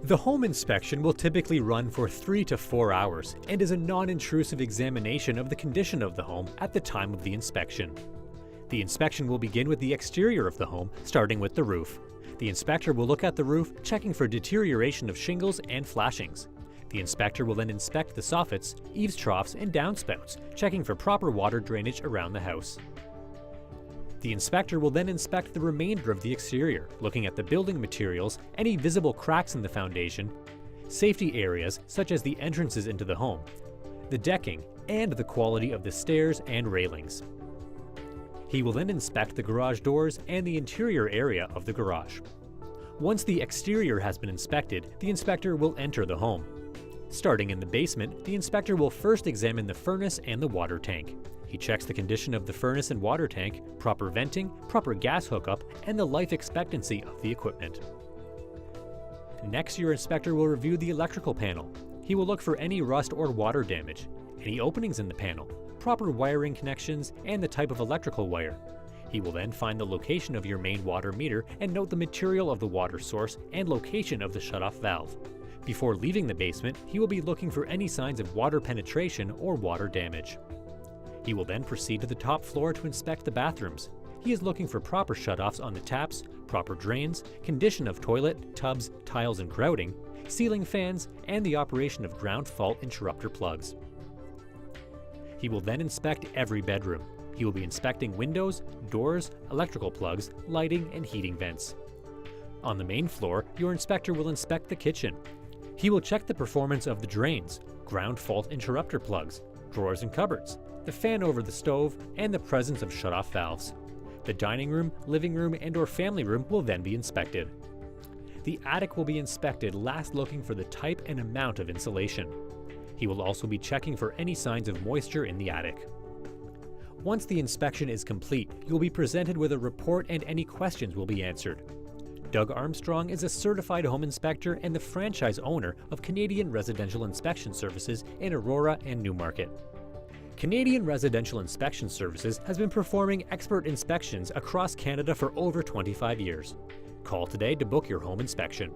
The home inspection will typically run for 3 to 4 hours and is a non-intrusive examination of the condition of the home at the time of the inspection. The inspection will begin with the exterior of the home, starting with the roof. The inspector will look at the roof, checking for deterioration of shingles and flashings. The inspector will then inspect the soffits, eaves troughs, and downspouts, checking for proper water drainage around the house. The inspector will then inspect the remainder of the exterior, looking at the building materials, any visible cracks in the foundation, safety areas such as the entrances into the home, the decking, and the quality of the stairs and railings. He will then inspect the garage doors and the interior area of the garage. Once the exterior has been inspected, the inspector will enter the home. Starting in the basement, the inspector will first examine the furnace and the water tank. He checks the condition of the furnace and water tank, proper venting, proper gas hookup, and the life expectancy of the equipment. Next, your inspector will review the electrical panel. He will look for any rust or water damage, any openings in the panel, proper wiring connections, and the type of electrical wire. He will then find the location of your main water meter and note the material of the water source and location of the shutoff valve. Before leaving the basement, he will be looking for any signs of water penetration or water damage. He will then proceed to the top floor to inspect the bathrooms. He is looking for proper shutoffs on the taps, proper drains, condition of toilet, tubs, tiles and grouting, ceiling fans, and the operation of ground fault interrupter plugs. He will then inspect every bedroom. He will be inspecting windows, doors, electrical plugs, lighting, and heating vents. On the main floor, your inspector will inspect the kitchen. He will check the performance of the drains, ground fault interrupter plugs, drawers and cupboards, the fan over the stove, and the presence of shutoff valves. The dining room, living room, and/or family room will then be inspected. The attic will be inspected, last looking for the type and amount of insulation. He will also be checking for any signs of moisture in the attic. Once the inspection is complete, you will be presented with a report and any questions will be answered. Doug Armstrong is a certified home inspector and the franchise owner of Canadian Residential Inspection Services in Aurora and Newmarket. Canadian Residential Inspection Services has been performing expert inspections across Canada for over 25 years. Call today to book your home inspection.